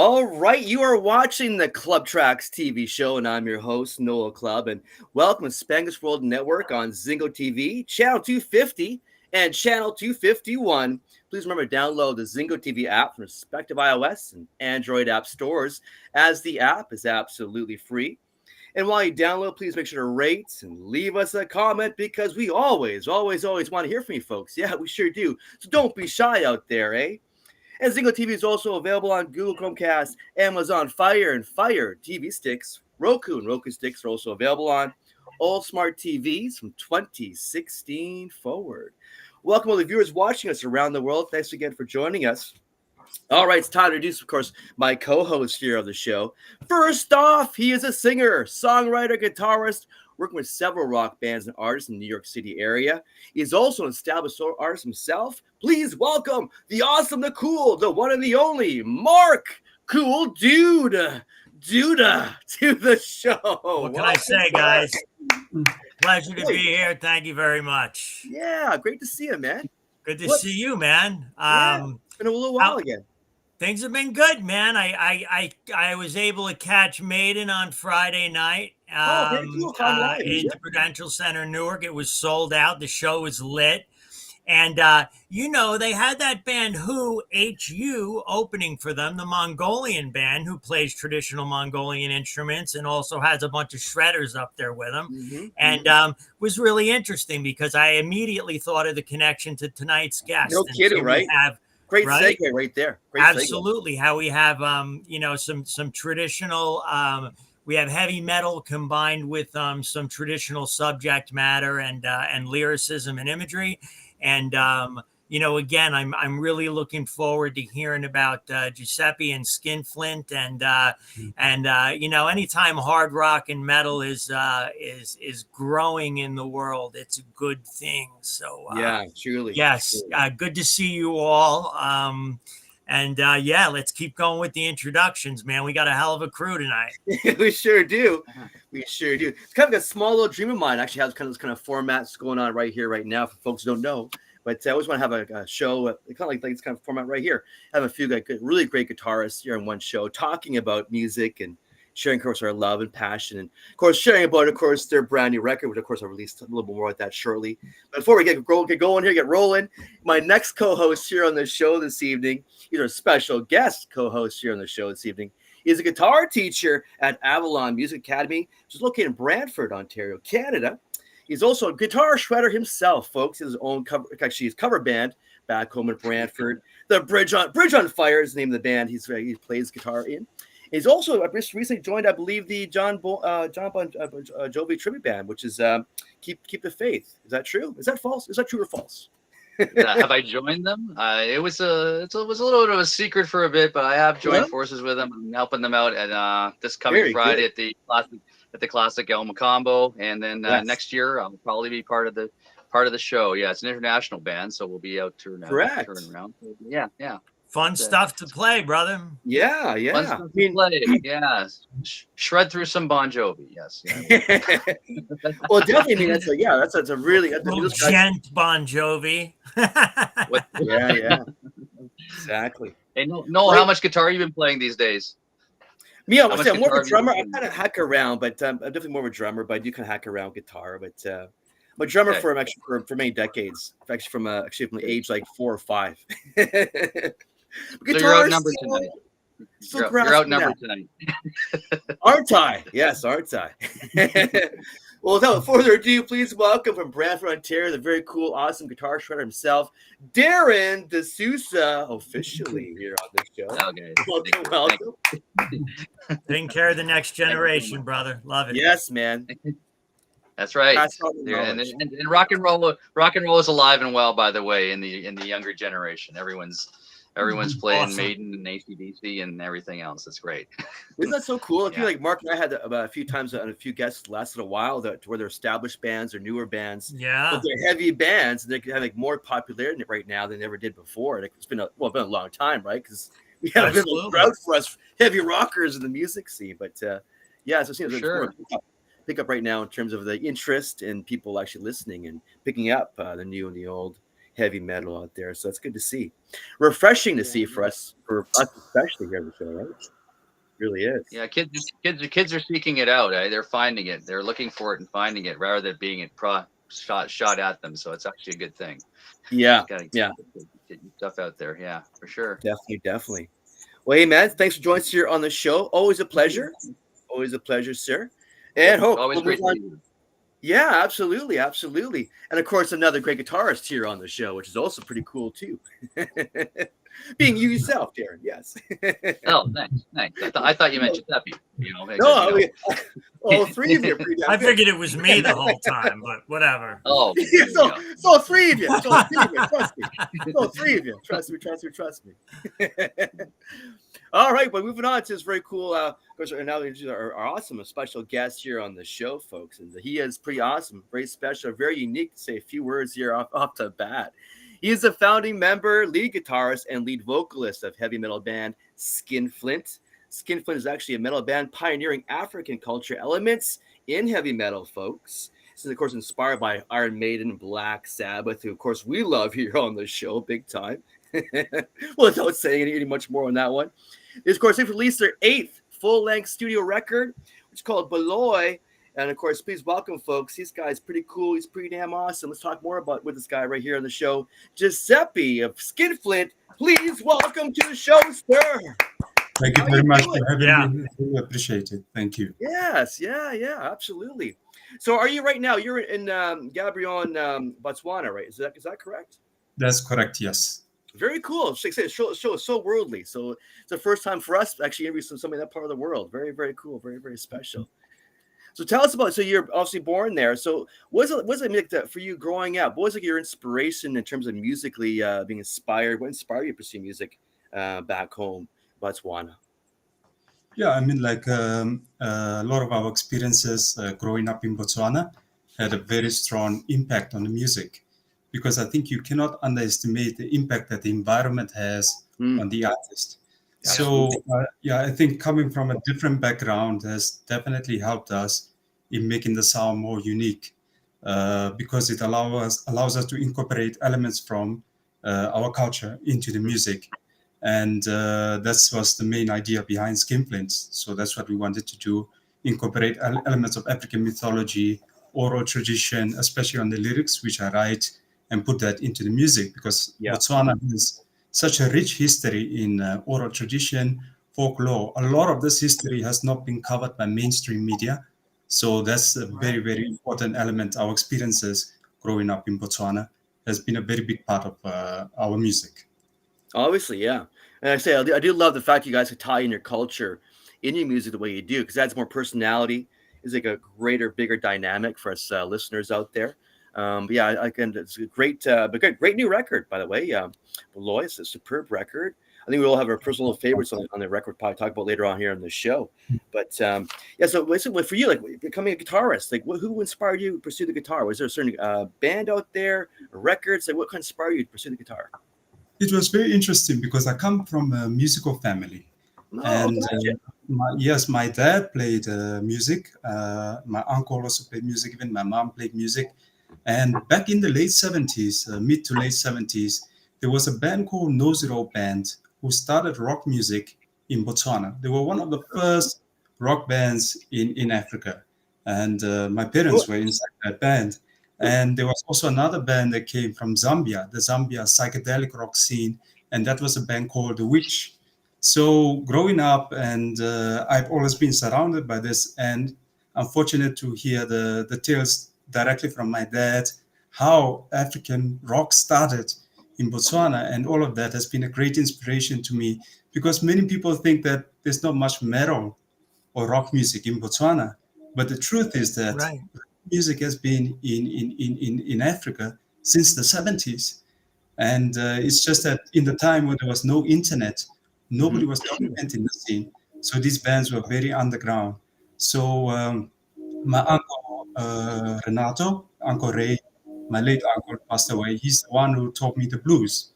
All right, you are watching the Club Tracks TV show, and I'm your host, Noel Clubb, and welcome to Spanglish World Network on Zingo TV, Channel 250 and Channel 251. Please remember to download the Zingo TV app from respective iOS and Android app stores, as the app is absolutely free. And while you download, please make sure to rate and leave us a comment because we always want to hear from you folks. Yeah, we sure do. So don't be shy out there, eh? And Zingo TV is also available on Google Chromecast, Amazon Fire, and Fire TV sticks. Roku and Roku sticks are also available on all smart TVs from 2016 forward. Welcome all the viewers watching us around the world. Thanks again for joining us. All right, it's time to introduce, of course, my co-host here of the show. First off, he is a singer, songwriter, guitarist, working with several rock bands and artists in the New York City area. He's also an established solo artist himself. Please welcome the awesome, the cool, the one and the only Mark Cool Duda to the show. What can I say, guys? Pleasure to be here. Thank you very much. Yeah, great to see you, man. Good to see you, man. It's been a little while again. Things have been good, man. I was able to catch Maiden on Friday night Very cool. in the Prudential Center, Newark. It was sold out. The show was lit. And, they had that band HU opening for them, the Mongolian band who plays traditional Mongolian instruments and also has a bunch of shredders up there with them. And was really interesting because I immediately thought of the connection to tonight's guest. No kidding, right? Great segue right there. Absolutely. How we have, some traditional, we have heavy metal combined with some traditional subject matter and lyricism and imagery. And, again, I'm really looking forward to hearing about Giuseppe and Skinflint and anytime hard rock and metal is growing in the world, it's a good thing. So, yeah, truly. Yes. Good to see you all. Let's keep going with the introductions, man. We got a hell of a crew tonight. We sure do. It's kind of a small little dream of mine. Actually, has kind of formats going on right here, right now. For folks who don't know, but I always want to have a show, kind of like this kind of format right here. Have a few really great guitarists here on one show, talking about music and sharing, of course, our love and passion, and of course, sharing about, of course, their brand new record, which of course I'll release a little bit more about that shortly. But before we get going here, get rolling, my next co-host here on the show this evening, he's our special guest co-host here on the show this evening. He's a guitar teacher at Avalon Music Academy, which is located in Brantford, Ontario, Canada. He's also a guitar shredder himself, folks. He has his own cover band back home in Brantford. The Bridge on Fire is the name of the band he plays guitar in. He's also recently joined, I believe, the John Bon Jovi tribute band, which is Keep the Faith. Is that true? Is that false? Is that true or false? Have I joined them? It was a little bit of a secret for a bit, but I have joined forces with them. I'm helping them out at this coming Friday at the classic El Macombo, and then next year I'll probably be part of the show. Yeah, it's an international band, so we'll be out touring around. Yeah. Fun stuff to play, brother. Yeah. Fun stuff to play. Yeah. Shred through some Bon Jovi. Yes. Yeah. Well, definitely. I mean, that's a really gent Bon Jovi. Yeah. Exactly. Hey, Noel, how much guitar you been playing these days? Me, I'm more of a drummer. I kind of hack around, but I'm definitely more of a drummer. But I do kind of hack around guitar. But I'm a drummer for many decades. Actually, from the age like 4 or 5. So you're outnumbered tonight. You're outnumbered tonight. Aren't I? Yes, aren't I? Well, without further ado, please welcome from Brantford, Ontario, the very cool, awesome guitar shredder himself, Darren D'Souza, officially here on this show. Okay. Welcome. Taking care of the next generation, brother. Love it. Yes, man. That's right. And rock and roll is alive and well, by the way, in the younger generation. Everyone's playing awesome. Maiden and AC/DC and everything else. That's great. Isn't that so cool? I feel like Mark and I had a few times and a few guests lasted a while where they're established bands or newer bands. Yeah. But they're heavy bands and they have like more popularity right now than they ever did before. It's been a long time, right? Because we have been a crowd for us heavy rockers in the music scene. But so it seems like pick up right now in terms of the interest in people actually listening and picking up the new and the old heavy metal out there. So it's good to see. Refreshing to see for us especially here on the show, right? Really is. Yeah, kids are seeking it out. They're finding it. They're looking for it and finding it rather than being shot at them. So it's actually a good thing. Yeah, Just gotta yeah, get your stuff out there. Yeah, for sure. definitely. Well, hey man, thanks for joining us here on the show. Always a pleasure. Always a pleasure, sir. And hope Always we'll move great to on. see you. Yeah, absolutely, absolutely. And of course, another great guitarist here on the show, which is also pretty cool too. Being you yourself, Darren. Yes. Oh, thanks. I thought you meant Giuseppe. You know, No, because you I know. mean, all three of you are pretty damn I good. figured it was me the whole time, but whatever. Oh, Yeah, there you go. so three of you. So three of you. Trust me. So three of you. Trust me. All right, but moving on to this very cool. Of course, now our awesome, special guest here on the show, folks, and he is pretty awesome, very special, very unique. To say a few words here off the bat. He is a founding member, lead guitarist, and lead vocalist of heavy metal band Skinflint. Skinflint is actually a metal band pioneering African culture elements in heavy metal, folks. This is, of course, inspired by Iron Maiden, Black Sabbath, who, of course, we love here on the show big time. Well, without saying any much more on that one. This, of course, they've released their 8th full-length studio record, which is called Beloy. And, of course, please welcome, folks. This guy's pretty cool. He's pretty damn awesome. Let's talk more with this guy right here on the show, Giuseppe of Skinflint. Please welcome to the show, sir. Thank you very much for having me. I really appreciate it. Thank you. Yes, yeah, absolutely. So, are you right now? You're in Gaborone, Botswana, right? Is that correct? That's correct. Yes. Very cool. The show is so worldly. So it's the first time for us actually interviewing somebody in that part of the world. Very, very cool. Very, very special. So tell us about. So you're obviously born there. So what was it like for you growing up? What was like your inspiration in terms of musically being inspired? What inspired you to pursue music back home, Botswana? Yeah, I mean, like a lot of our experiences growing up in Botswana had a very strong impact on the music, because I think you cannot underestimate the impact that the environment has on the artist. So, I think coming from a different background has definitely helped us in making the sound more unique, because it allows us to incorporate elements from our culture into the music. And that was the main idea behind Skinflint. So that's what we wanted to do, incorporate elements of African mythology, oral tradition, especially on the lyrics, which I write, and put that into the music, because Botswana has such a rich history in oral tradition, folklore. A lot of this history has not been covered by mainstream media. So that's a very, very important element. Our experiences growing up in Botswana has been a very big part of our music. Obviously, yeah. And I do love the fact you guys could tie in your culture in your music the way you do, because that's more personality. It's like a greater, bigger dynamic for us listeners out there. But yeah, it's a great new record, by the way. Beloy, it's a superb record. I think we all have our personal favorites on the record. We'll probably talk about later on here on the show. But so for you, like becoming a guitarist, like who inspired you to pursue the guitar? Was there a certain band out there, or records? Like what kind of inspired you to pursue the guitar? It was very interesting because I come from a musical family. My dad played music. My uncle also played music. Even my mom played music. And back in the late 70s, mid to late 70s, there was a band called Nose It All Band who started rock music in Botswana. They were one of the first rock bands in Africa. And my parents were inside that band. And there was also another band that came from Zambia, the Zambia psychedelic rock scene. And that was a band called The Witch. So growing up, and I've always been surrounded by this, and I'm fortunate to hear the tales directly from my dad, how African rock started in Botswana, and all of that has been a great inspiration to me, because many people think that there's not much metal or rock music in Botswana, but the truth is that music has been in Africa since the 70s, and it's just that in the time when there was no internet, nobody was documenting the scene, so these bands were very underground. So my uncle Renato, Uncle Ray, my late uncle, passed away. He's the one who taught me the blues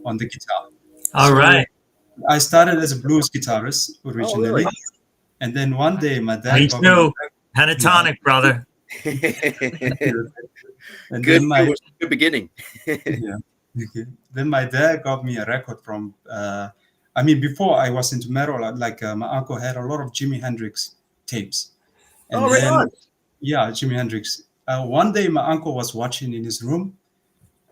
on the guitar. All right. I started as a blues guitarist originally. Really? And then one day my dad... Me too. Pentatonic, brother. And good beginning. Yeah. Okay. Then my dad got me a record from I mean, before I was into metal, like my uncle had a lot of Jimi Hendrix tapes. And Oh, right then, on. yeah, Jimi Hendrix. One day, my uncle was watching in his room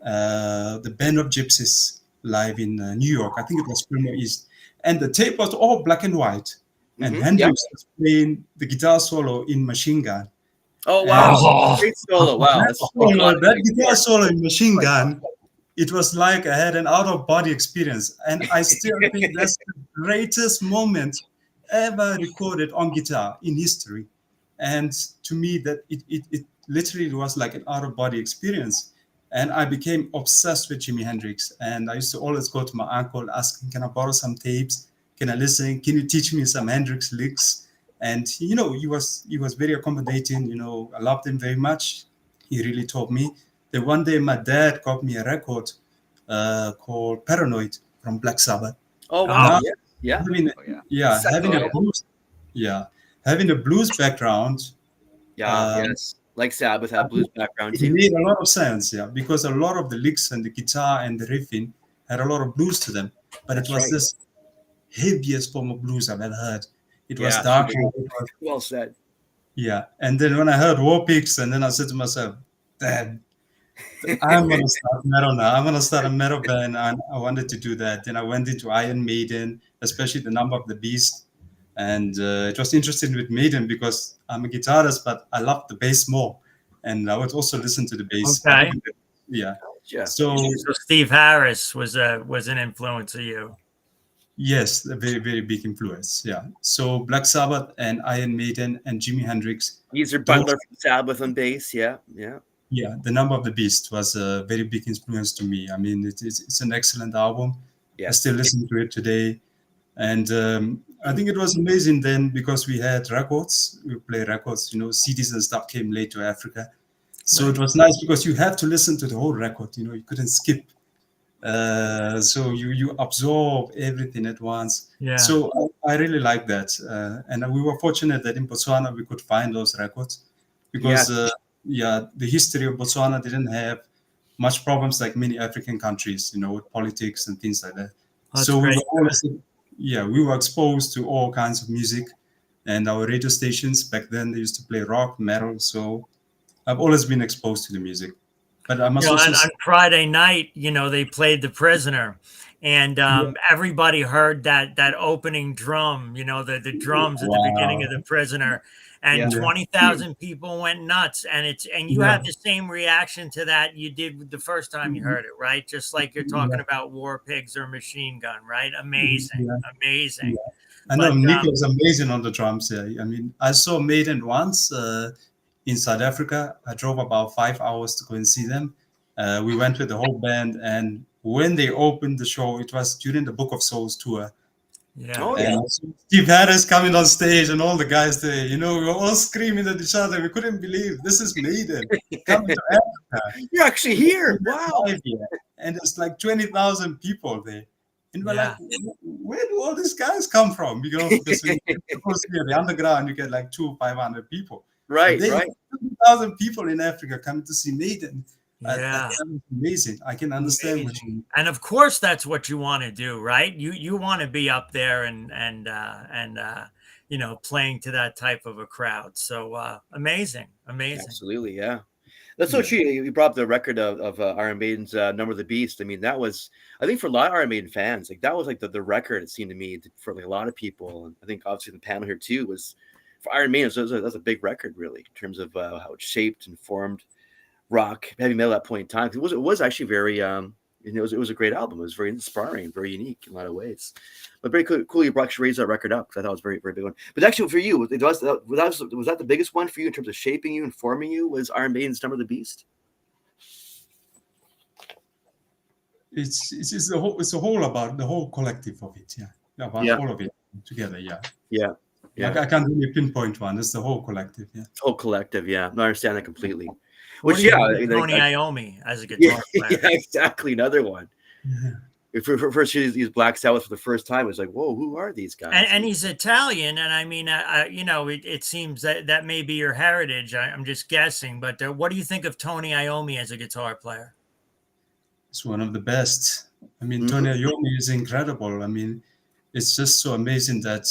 the Band of Gypsies live in New York. I think it was Fillmore East. And the tape was all black and white. And Yep. Hendrix was playing the guitar solo in Machine Gun. Oh, wow. Oh. Great solo. Wow. That's That guitar solo in Machine Gun, it was like I had an out-of-body experience. And I still think that's the greatest moment ever recorded on guitar in history. And to me, that it literally was like an out-of-body experience. And I became obsessed with Jimi Hendrix. And I used to always go to my uncle asking, can I borrow some tapes? Can I listen? Can you teach me some Hendrix licks? And he was very accommodating. I loved him very much. He really taught me. Then one day my dad got me a record called Paranoid from Black Sabbath. Oh, wow. Now, Yeah. having a blues, having a blues background, Yes. Like Sabbath had blues background it too. made a lot of sense, because a lot of the licks and the guitar and the riffing had a lot of blues to them. But That's it was right. this heaviest form of blues I've ever heard. It was Yeah, dark. well said. Yeah. And then when I heard War Pigs, and then I said to myself, Dad, I'm going to start metal now. I'm going to start a metal band. And I wanted to do that. Then I went into Iron Maiden, especially the Number of the Beast. And it was interesting with Maiden because I'm a guitarist, but I love the bass more. And I would also listen to the bass. Okay. Yeah. So Steve Harris was an influence of you. Yes, a very, very big influence. Yeah. So Black Sabbath and Iron Maiden and Jimi Hendrix. Geezer Butler from Sabbath on bass. Yeah. Yeah, The Number of the Beast was a very big influence to me. I mean, it's an excellent album. Yes. I still listen to it today. And I think it was amazing then because we had records. We play records, CDs and stuff came late to Africa. So It was nice because you had to listen to the whole record. You couldn't skip. So you absorb everything at once. Yeah. So I really like that. And we were fortunate that in Botswana we could find those records because the history of Botswana didn't have much problems like many African countries, with politics and things like that. That's so great. we were exposed to all kinds of music, and our radio stations back then they used to play rock, metal. So I've always been exposed to the music. But I must also on Friday night, they played The Prisoner, and everybody heard that opening drum, the drums at the beginning of The Prisoner, and 20,000 people went nuts. And you have the same reaction to that you did the first time you heard it, right? Just like you're talking about War Pigs or Machine Gun, right? Amazing. I know Nick was amazing on the drums. Yeah, I mean, I saw Maiden once in South Africa. I drove about 5 hours to go and see them. We went with the whole band, and when they opened the show, it was during the Book of Souls tour. And Steve Harris coming on stage, and all the guys there, we were all screaming at each other. We couldn't believe this is Maiden coming to Africa. You're actually here. Wow. And it's like 20,000 people there. And we're like, where do all these guys come from? Because when you go to the underground, you get like 500 people. Right. 20,000 people in Africa coming to see Maiden. That's amazing. I can understand what you mean. And of course, that's what you want to do, right? You want to be up there and playing to that type of a crowd. So amazing. Absolutely, yeah. That's so true. You brought up the record of Iron Maiden's Number of the Beast. I mean, that was, I think, for a lot of Iron Maiden fans, like that was like the record. It seemed to me for like a lot of people, and I think obviously the panel here too was for Iron Maiden. So that's a big record, really, in terms of how it shaped and formed rock, heavy metal at that point in time. It was actually very it was a great album. It was very inspiring, very unique in a lot of ways. But very cool you actually raised that record up, because I thought it was a very, very big one. But actually for you, was that the biggest one for you in terms of shaping you and forming you, was Iron Maiden's Number of the Beast? It's the whole about the whole collective of it, all of it together, I can't really pinpoint one. It's the whole collective, Whole collective, I understand that completely. Which Tony Iommi as a guitar player. Yeah, exactly. Another one. If we first see these Black Sabbath for the first time, it's like, whoa, who are these guys? And he's Italian, and I mean, it seems that may be your heritage. I'm just guessing, but what do you think of Tony Iommi as a guitar player? It's one of the best. I mean, Tony Iommi is incredible. I mean, it's just so amazing that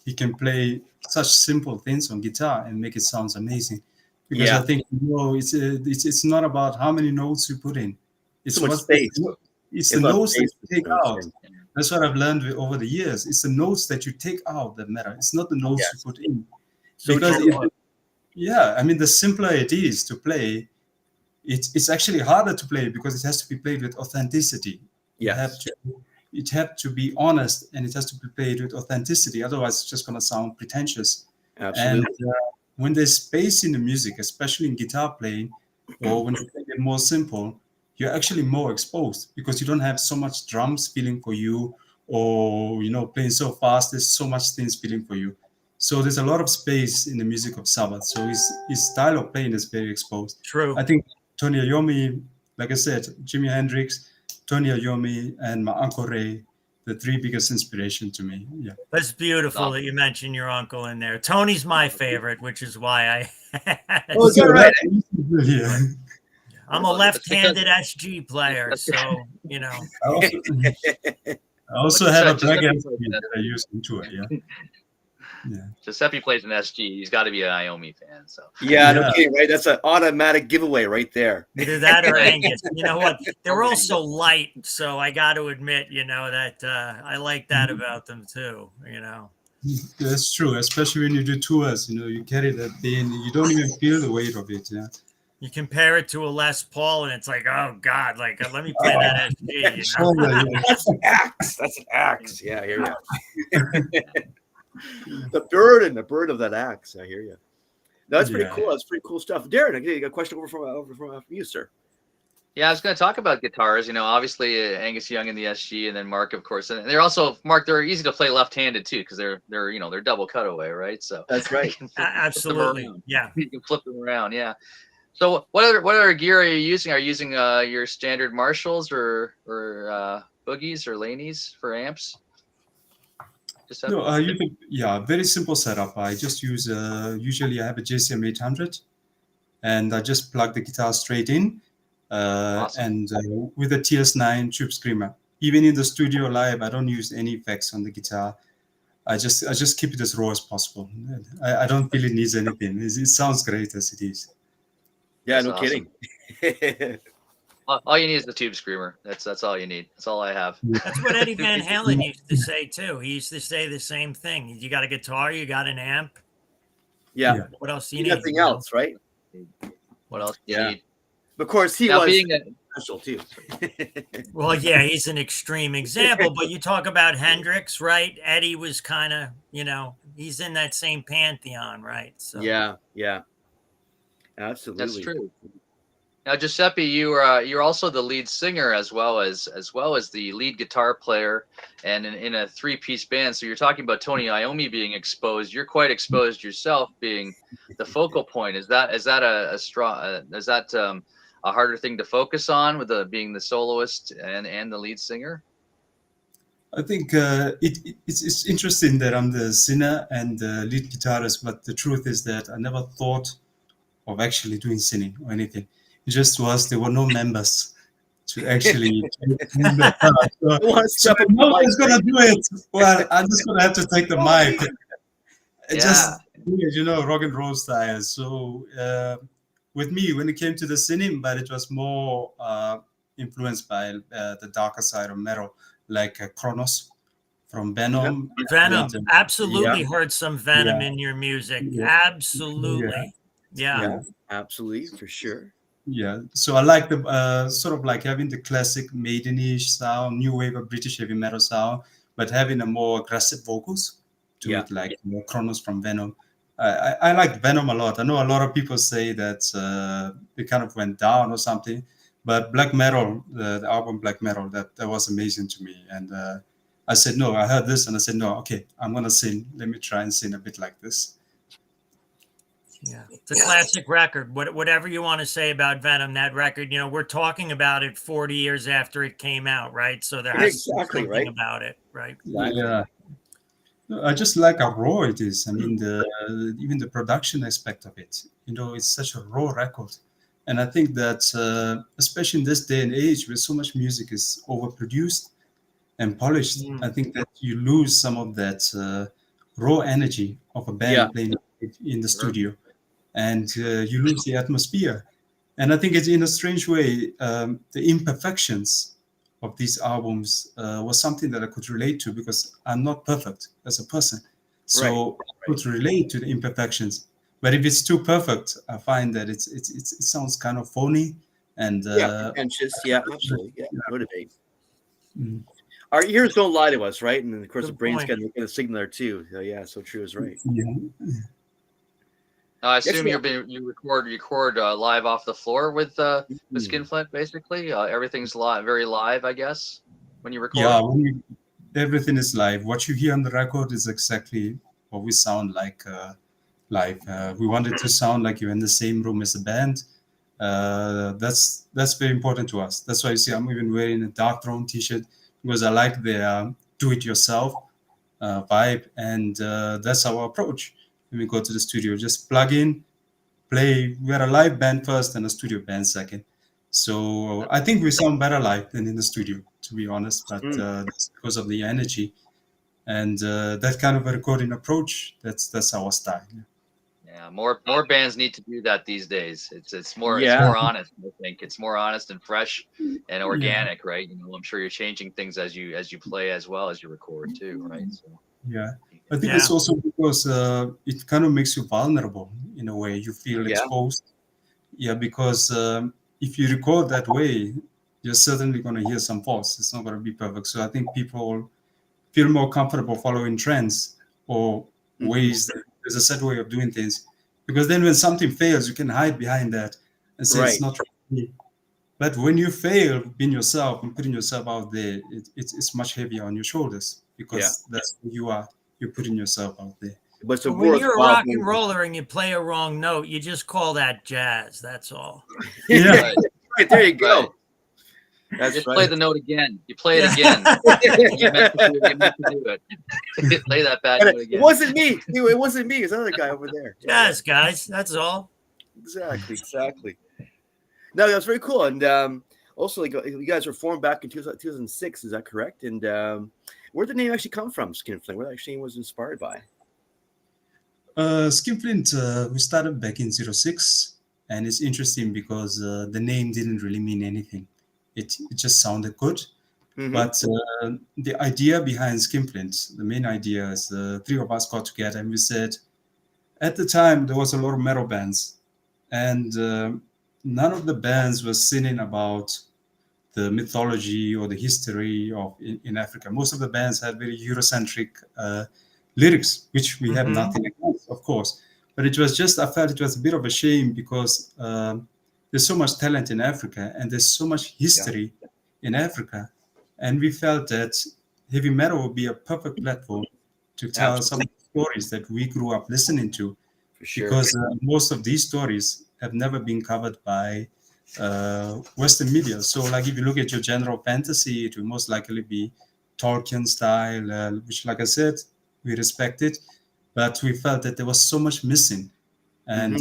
he can play such simple things on guitar and make it sound amazing. Because I think it's not about how many notes you put in. It's so much what space. it's the notes that you take out. That's what I've learned over the years. It's the notes that you take out that matter. It's not the notes you put in. So because I mean, the simpler it is to play, it's actually harder to play because it has to be played with authenticity. Yes. It have to be honest, and it has to be played with authenticity. Otherwise, it's just going to sound pretentious. Absolutely. And when there's space in the music, especially in guitar playing, or when you play it more simple, you're actually more exposed because you don't have so much drums feeling for you, or playing so fast. There's so much things feeling for you. So there's a lot of space in the music of Sabbath. So his style of playing is very exposed. True. I think Tony Iommi, like I said, Jimi Hendrix, Tony Iommi, and my Uncle Ray, the three biggest inspiration to me. Yeah. That's beautiful that you mentioned your uncle in there. Tony's my favorite, which is why Oh, you're right. Yeah. I'm a left-handed SG player, so I also have a black SG that I use in tour. Yeah. Giuseppe plays an SG. He's got to be an Iommi fan. So no kidding, right? That's an automatic giveaway right there. Either that or Angus. You know what? They're also light, so I got to admit, that I like that about them too. That's true, especially when you do tours. You carry that thing, you don't even feel the weight of it. Yeah. You compare it to a Les Paul, and it's like, oh God, like let me play that SG. That's an axe. That's an axe. Yeah, I hear you. The burden of that axe. I hear you. That's pretty cool. That's pretty cool stuff. Darren, you got a question over from you, sir. Yeah, I was going to talk about guitars. Obviously Angus Young in the SG, and then Mark, of course. And they're also They're easy to play left-handed too, because they're double cutaway, right? So that's right. Absolutely. Yeah, you can flip them around. Yeah. So what other gear are you using? Are you using your standard Marshalls or Boogies or Laneys for amps? No, I use very simple setup. I just use usually I have a JCM 800, and I just plug the guitar straight in, Awesome. and with a TS9 Tube Screamer. Even in the studio live, I don't use any effects on the guitar. I just keep it as raw as possible. I don't feel it needs anything. It sounds great as it is. Yeah, that's awesome. Kidding. All you need is the Tube Screamer. That's all you need. That's all I have. That's what Eddie Van Halen used to say too. He used to say the same thing. You got a guitar, you got an amp. Yeah. What else do you need? Nothing else, right? What else do you need? Of course, he was special too. Well, yeah, he's an extreme example. But you talk about Hendrix, right? Eddie was kind of, he's in that same pantheon, right? So yeah, absolutely. That's true. Now, Giuseppe, you're also the lead singer as well as the lead guitar player, and in a three-piece band. So you're talking about Tony Iommi being exposed. You're quite exposed yourself, being the focal point. Is that a harder thing to focus on with being the soloist and the lead singer? I think it's interesting that I'm the singer and the lead guitarist, but the truth is that I never thought of actually doing singing or anything. It just was there were no members to actually so nobody's gonna do it. Well, I'm just gonna have to take the mic. Just rock and roll style. So with me, when it came to the singing, but it was more influenced by the darker side of metal, like Kronos from Venom. Venom, absolutely heard some Venom in your music. Absolutely. Yeah, absolutely, for sure. Yeah, so I like the sort of like having the classic Maidenish sound, new wave of British heavy metal sound, but having a more aggressive vocals to it, like Kronos from Venom. I like Venom a lot. I know a lot of people say that it kind of went down or something, but black metal, the album Black Metal, that was amazing to me. And I said, no, I heard this and I said, no, okay, I'm going to sing. Let me try and sing a bit like this. Yeah, it's a classic record. Whatever you want to say about Venom, that record, we're talking about it 40 years after it came out, right? So there has to be something about it, right? Yeah. I just like how raw it is. I mean, even the production aspect of it. It's such a raw record. And I think that, especially in this day and age where so much music is overproduced, and polished, I think that you lose some of that raw energy of a band playing in the studio, and you lose the atmosphere. And I think it's in a strange way, the imperfections of these albums was something that I could relate to, because I'm not perfect as a person. So I could relate to the imperfections. But if it's too perfect, I find that it sounds kind of phony and pretentious. Yeah, absolutely. Yeah, no debate. Mm. Our ears don't lie to us, right? And of course, Good the brain's point. got a signal there too. So, yeah, so true is right. Yeah. I assume you record live off the floor with Skinflint, basically. Everything's live, very live, I guess, when you record. Yeah, everything is live. What you hear on the record is exactly what we sound like live. We wanted to sound like you're in the same room as the band. That's very important to us. That's why you see I'm even wearing a Dark Throne t-shirt, because I like the do-it-yourself vibe, and that's our approach when we go to the studio. Just plug in, play. We're a live band first and a studio band second. So I think we sound better live than in the studio, to be honest. But that's because of the energy and that kind of a recording approach. That's our style. Yeah, more bands need to do that these days. It's more honest. I think it's more honest and fresh and organic, right? I'm sure you're changing things as you play as well as you record too, right? So yeah, I think it's also because it kind of makes you vulnerable in a way. You feel exposed. Yeah, because if you record that way, you're certainly going to hear some faults. It's not going to be perfect. So I think people feel more comfortable following trends or ways that there's a set way of doing things, because then when something fails, you can hide behind that and say it's not me. But when you fail being yourself and putting yourself out there, it's much heavier on your shoulders, because that's who you are. You're putting yourself out there. But when you're a rock and roller and you play a wrong note, you just call that jazz. That's all. Yeah, right, there you go. Right. That's just play the note again. You play it again. You meant to do it. Play that bad note again. It wasn't me. It wasn't me. It's another guy over there. Jazz, guys. That's all. Exactly. No, that's very cool. And also, like, you guys were formed back in 2006. Is that correct? And where did the name actually come from, Skinflint? What actually was inspired by? Skinflint, we started back in 06. And it's interesting because the name didn't really mean anything. It just sounded good. But the idea behind Skinflint, the main idea is three of us got together and we said, at the time, there was a lot of metal bands. And none of the bands was singing about the mythology or the history of in Africa. Most of the bands had very Eurocentric lyrics, which we have nothing against, of course. But it was just, I felt it was a bit of a shame because there's so much talent in Africa and there's so much history in Africa. And we felt that heavy metal would be a perfect platform to tell some stories that we grew up listening to. For sure. Because most of these stories have never been covered by Western media. So like if you look at your general fantasy, it will most likely be Tolkien style, which like I said, we respect it. But we felt that there was so much missing. And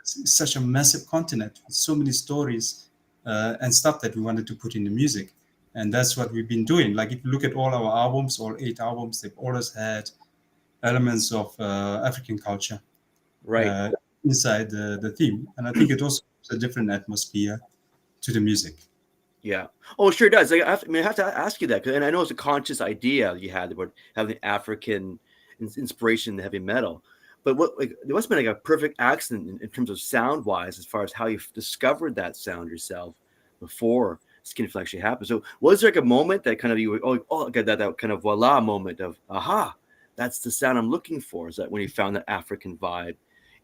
it's such a massive continent with so many stories and stuff that we wanted to put in the music. And that's what we've been doing. Like if you look at all our albums, all 8 albums, they've always had elements of African culture inside the theme. And I think it also gives a different atmosphere to the music. Yeah. Oh, it sure does. I have to ask you that, and I know it's a conscious idea you had about having African inspiration in heavy metal. But there must have been like a perfect accident in terms of sound wise, as far as how you discovered that sound yourself before Skinflint actually happened. So was there like a moment that kind of you got that kind of voila moment of aha, that's the sound I'm looking for? Is that when you found that African vibe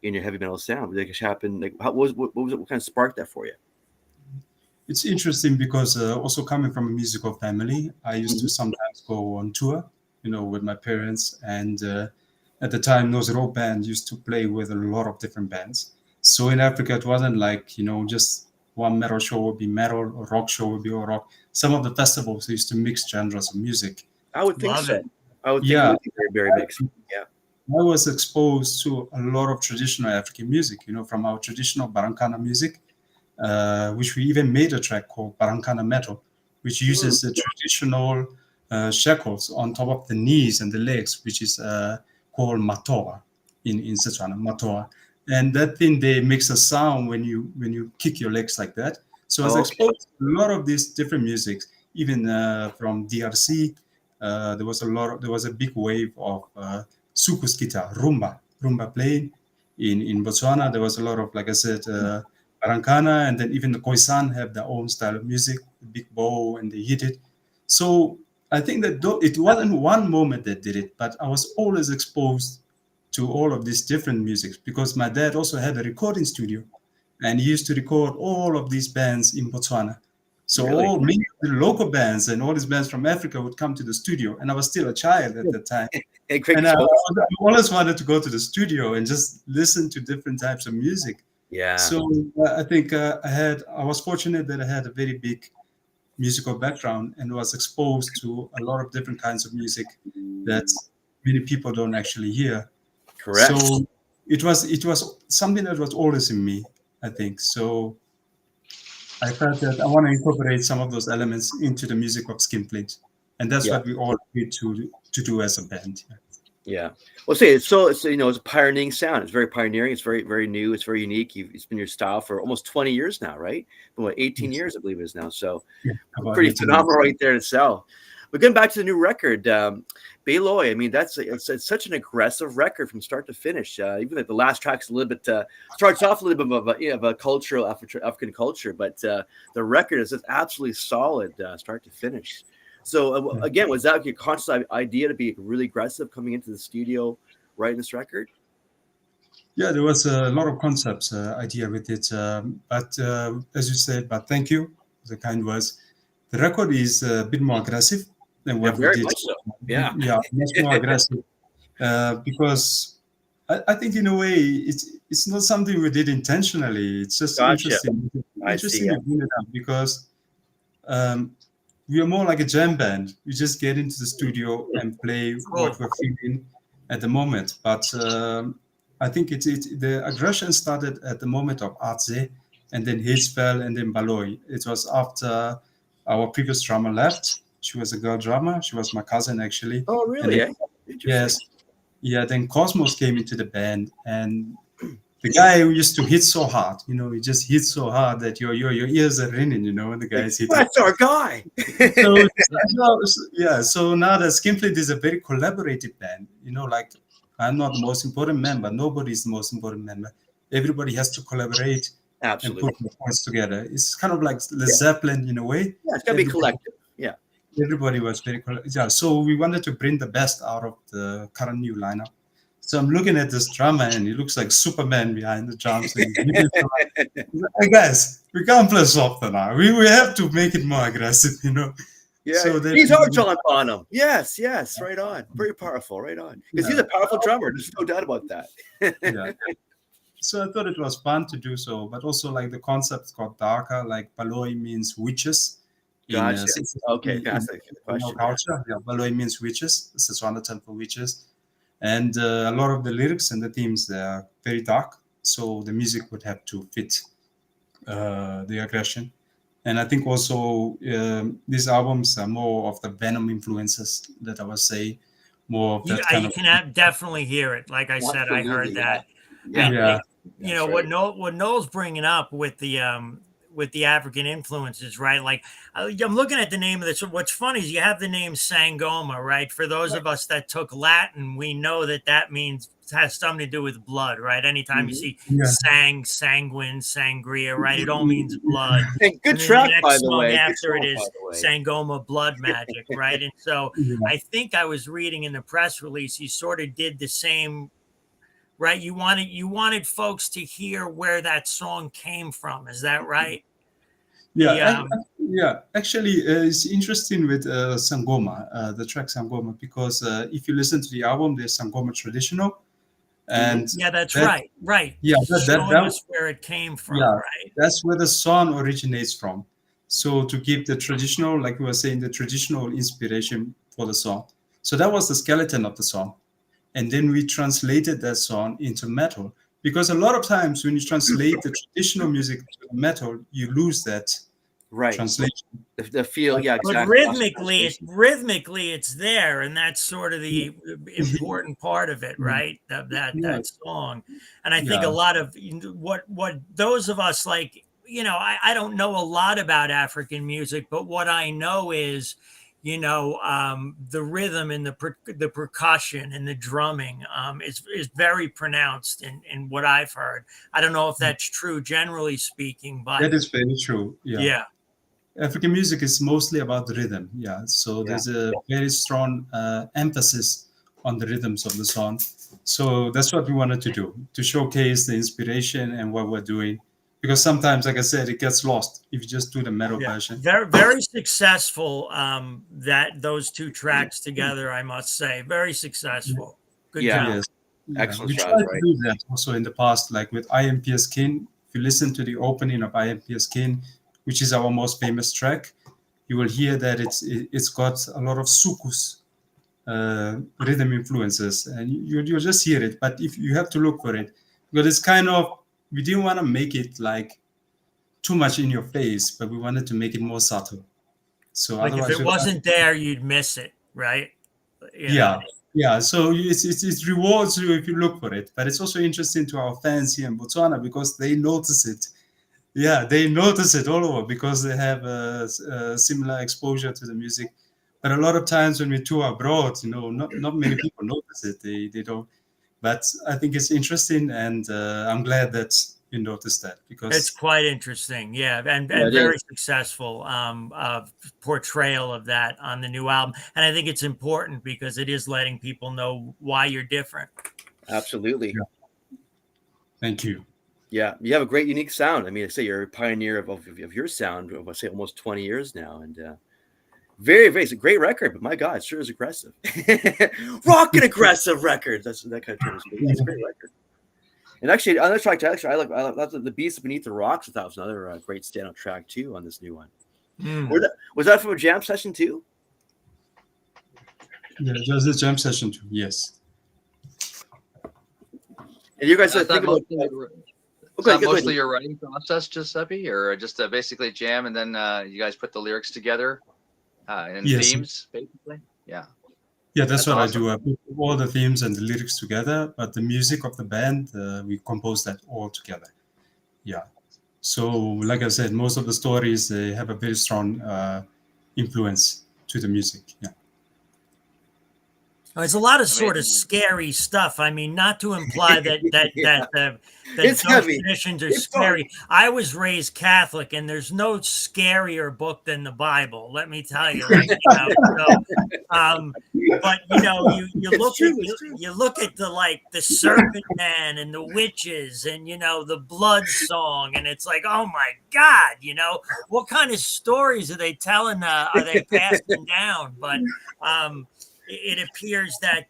in your heavy metal sound? Did it happen? Like what was it? What kind of sparked that for you? It's interesting because also coming from a musical family, I used to sometimes go on tour, with my parents. And at the time, those rock bands used to play with a lot of different bands. So in Africa, it wasn't like, just one metal show would be metal, or rock show would be all rock. Some of the festivals used to mix genres of music. I would think so. I would think it would be very, very mixed. Yeah. I was exposed to a lot of traditional African music, from our traditional Barankana music, which we even made a track called Barankana Metal, which uses the traditional shackles on top of the knees and the legs, which is called matoa in Setswana, matoa. And that thing, they makes a sound when you kick your legs like that. So I was exposed to a lot of these different musics, even from DRC. There was a big wave of sukus guitar, rumba playing in Botswana. There was a lot of, like I said, Arankana, and then even the Khoisan have their own style of music, big bow, and they hit it. So I think that it wasn't one moment that did it, but I was always exposed to all of these different musics because my dad also had a recording studio, and he used to record all of these bands in Botswana. So many of the local bands and all these bands from Africa would come to the studio, and I was still a child at the time. And I always wanted to go to the studio and just listen to different types of music. Yeah. So I think I was fortunate that I had a very big musical background and was exposed to a lot of different kinds of music that many people don't actually hear. Correct. So it was something that was always in me, I think. So I felt that I want to incorporate some of those elements into the music of Skinflint, and that's what we all need to do as a band. Yeah. Well, say it's it's a pioneering sound. It's very pioneering. It's very, very new. It's very unique. It's been your style for almost 20 years now, right? What, 18 years, I believe it is now. So pretty phenomenal right there to sell. But getting back to the new record, Bayloy, I mean, it's such an aggressive record from start to finish. Even like the last track's a little bit, starts off a little bit of a cultural African culture, but the record is just absolutely solid start to finish. So again, was that your conscious idea to be really aggressive coming into the studio writing this record? Yeah, there was a lot of concepts idea with it, but as you said, but thank you, the kind words. The record is a bit more aggressive than what we did. Much so. Yeah, much more aggressive because I think in a way it's not something we did intentionally. It's just interesting to bring it up because. We are more like a jam band. We just get into the studio and play what we're feeling at the moment. But I think the aggression started at the moment of Artze, and then Hitspel, and then Baloy. It was after our previous drummer left. She was a girl drummer. She was my cousin, actually. Oh, really? Then, yes. Yeah, then Cosmos came into the band, and the guy who used to hit so hard, he just hits so hard that your ears are ringing, when the guy's hitting. That's our guy. So now that Skinflint is a very collaborative band, like I'm not the most important member. Nobody's the most important member. Everybody has to collaborate and put the points together. It's kind of like Led Zeppelin in a way. Yeah, it's got to be collective. Yeah. Everybody was very collective. Yeah, so we wanted to bring the best out of the current new lineup. So I'm looking at this drummer, and he looks like Superman behind the drums. I guess we can't play softer now. We have to make it more aggressive, Yeah, so he's hard to on him. Yes, right on. Very powerful, right on. Because he's a powerful drummer. There's no doubt about that. Yeah. So I thought it was fun to do so, but also like the concept got darker. Like Baloy means witches. Gotcha. Okay, that's the question. Culture. Yeah, Baloy means witches. It's a Setswana term for witches. And a lot of the lyrics and the themes, they are very dark. So the music would have to fit the aggression. And I think also these albums are more of the Venom influences that I was saying. More of that you can definitely hear it. Like I said, I heard that. Yeah. What Noel's bringing up with the African influences, right? Like I'm looking at the name of this. What's funny is you have the name Sangoma, right? For those of us that took Latin, we know that has something to do with blood, right? Anytime you see sanguine, sangria, right? It all means blood. And good track, by the way. After it is Sangoma, blood magic, right? And so I think I was reading in the press release, you sort of did the same. Right, you wanted folks to hear where that song came from. Is that right? Yeah, Actually, it's interesting with Sangoma, the track Sangoma, because if you listen to the album, there's Sangoma traditional, and that's right. Yeah, that's where it came from. Yeah, right. That's where the song originates from. So to keep the traditional, like we were saying, the traditional inspiration for the song. So that was the skeleton of the song. And then we translated that song into metal, because a lot of times when you translate the traditional music to metal, you lose that Right. translation. The feel, yeah, But exactly. rhythmically, it's there, and that's sort of the important part of it, right? That song, and I think a lot of what those of us like, I don't know a lot about African music, but what I know is, the rhythm and the percussion and the drumming is very pronounced in what I've heard. I don't know if that's true generally speaking, but That is very true. yeah. African music is mostly about the rhythm. So there's a very strong emphasis on the rhythms of the song. So that's what we wanted to do, to showcase the inspiration and what we're doing. Because sometimes, like I said, it gets lost if you just do the metal version. Very, very successful. That those two tracks together, I must say, very successful. Good job. Yes. Excellent We job, tried right? to do that also in the past, like with IMP Skin. If you listen to the opening of IMP Skin, which is our most famous track, you will hear that it's got a lot of sukus rhythm influences, and you'll just hear it. But if you have to look for it, because it's kind of, we didn't want to make it like too much in your face, but we wanted to make it more subtle. So like if it wasn't there, you'd miss it, right? So it rewards you if you look for it, but it's also interesting to our fans here in Botswana because they notice it. They notice it all over because they have a similar exposure to the music. But a lot of times when we tour abroad, not many people notice it. They don't. But I think it's interesting, and I'm glad that you noticed that because it's quite interesting. And very successful portrayal of that on the new album. And I think it's important because it is letting people know why you're different. Absolutely. Thank you. Yeah, you have a great, unique sound. I mean, I say you're a pioneer of your sound. I say almost 20 years now, and very, very, it's a great record. But my God, it sure is aggressive, rockin' aggressive record. That's that kind of term. It's a great record. And actually, on this track, I like the Beast Beneath the Rocks. That was another great standout track too on this new one. Was that from a jam session too? Yeah, it was a jam session too. Yes. And you guys think about. Mostly your writing process, Giuseppe, or just basically jam and then you guys put the lyrics together and themes, basically? Yeah, that's what awesome. I do. I put all the themes and the lyrics together, but the music of the band, we compose that all together. So, like I said, most of the stories, they have a very strong influence to the music. It's a lot of sort of scary stuff. I mean, not to imply that those traditions are scary. I was raised Catholic, and there's no scarier book than the Bible. Let me tell you. But you look at the serpent man and the witches, and the blood song, and it's like, oh my God, what kind of stories are they telling? Are they passing down? But it appears that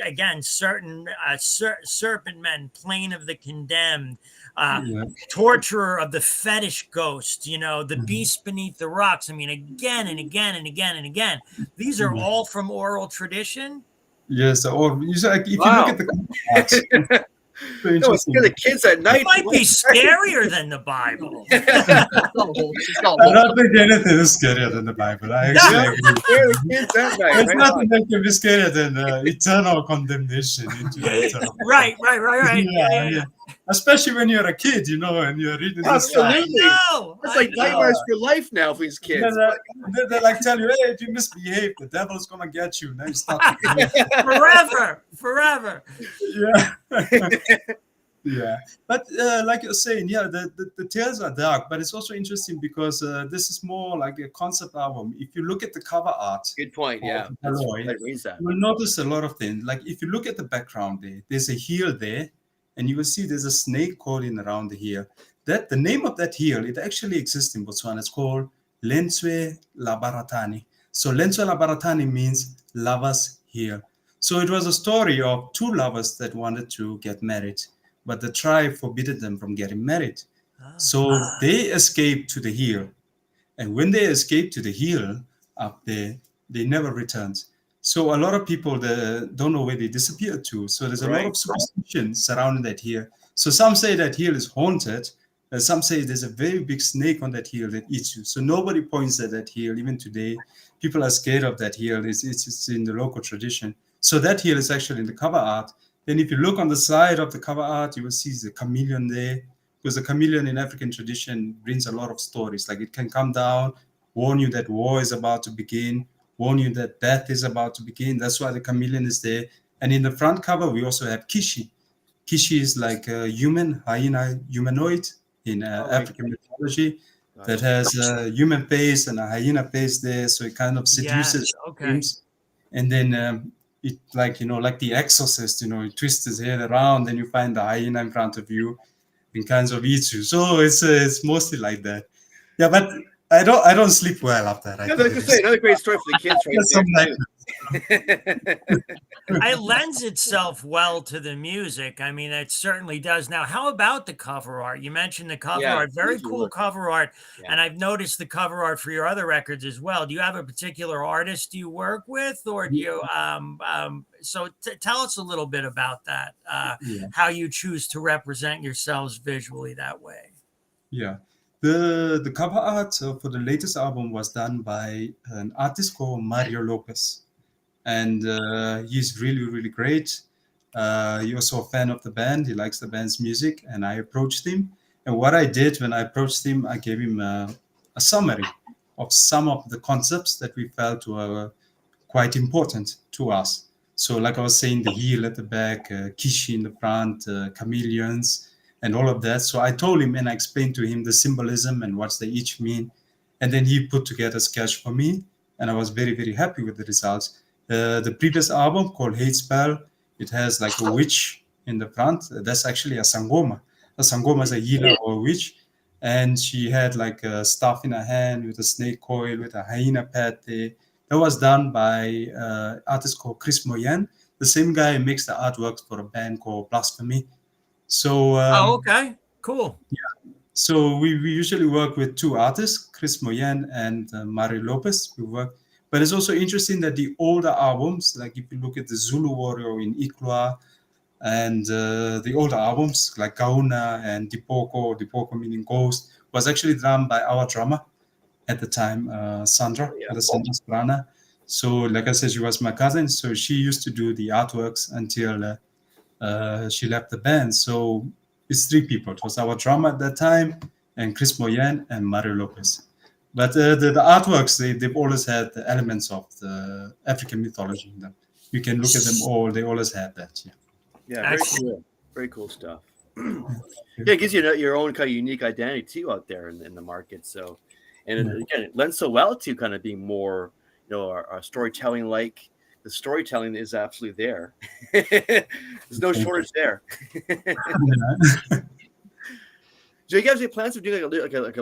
again, certain serpent men, plane of the condemned, torturer of the fetish ghost, the beast beneath the rocks. I mean, again and again and again and again. These are all from oral tradition. Yes, or if you look at the no, it's for the kids at night. It might be scarier than the Bible. I don't think anything is scarier than the Bible. I actually agree. There's nothing that can be scarier than eternal condemnation into eternal. Right. Yeah. Especially when you're a kid, and you're reading this. Absolutely. It's like nightmares for life now for these kids. They like tell you, hey, if you misbehave, the devil's gonna get you. Now you start forever. Yeah. But like you're saying, the tales are dark, but it's also interesting because this is more like a concept album. If you look at the cover art, good point. Yeah, you'll notice a lot of things. Like if you look at the background there's a heel there, and you will see there's a snake crawling around the heel. That the name of that heel, it actually exists in Botswana. It's called Lenswe Labaratani. So Lenswe Labaratani means lover's heel. So it was a story of two lovers that wanted to get married, but the tribe forbidden them from getting married. So they escaped to the hill. And when they escaped to the hill up there, they never returned. So a lot of people don't know where they disappeared to. So there's a lot of superstition surrounding that hill. So some say that hill is haunted, Some say there's a very big snake on that hill that eats you. So nobody points at that hill. Even today, people are scared of that hill. It's in the local tradition. So that hill is actually in the cover art. Then if you look on the side of the cover art, you will see the chameleon there. Because the chameleon in African tradition brings a lot of stories. Like it can come down, warn you that war is about to begin, warn you that death is about to begin. That's why the chameleon is there. And in the front cover, we also have Kishi. Kishi is like a humanoid in African mythology that has a human face and a hyena face there. So it kind of seduces dreams. And then it like the exorcist, you twist his head around, then you find the hyena in front of you and kinds of eats you. So it's mostly like that. Yeah, but I don't sleep well after that. I was gonna say another great story for the kids right there. It lends itself well to the music. I mean, it certainly does. Now, how about the cover art? You mentioned the cover art, very cool cover art, and I've noticed the cover art for your other records as well. Do you have a particular artist you work with, or do you? So tell us a little bit about that. How you choose to represent yourselves visually that way. Yeah. The cover art for the latest album was done by an artist called Mario Lopez. And he's really, really great. He's also a fan of the band. He likes the band's music. And I approached him. And what I did when I approached him, I gave him a summary of some of the concepts that we felt were quite important to us. So like I was saying, the heel at the back, Kishi in the front, chameleons, and all of that. So I told him and I explained to him the symbolism and what they each mean. And then he put together a sketch for me. And I was very, very happy with the results. The previous album called Hate Spell, it has like a witch in the front. That's actually a sangoma. A sangoma is a healer or a witch. And she had like a staff in her hand with a snake coil, with a hyena pet there. That was done by an artist called Chris Moyen. The same guy makes the artwork for a band called Blasphemy. So okay, cool. Yeah. So we usually work with two artists, Chris Moyen and Mario Lopez. We work, but it's also interesting that the older albums, like if you look at the Zulu Warrior in Ikloa, and the older albums like Gauna and Dipoko meaning Ghost, was actually done by our drummer at the time, Sandra, Alessandra Sbrana. So like I said, she was my cousin. So she used to do the artworks until she left the band. So it's three people. It was our drummer at that time, and Chris Moyen and Mario Lopez. But the artworks, they've always had the elements of the African mythology in them. You can look at them all. They always had that. Yeah, very cool. Very cool stuff. It gives you your own kind of unique identity too out there in the market. So, and again, it lends so well to kind of being more, our storytelling like. The storytelling is absolutely there. There's no shortage there. Do you guys have plans of doing like a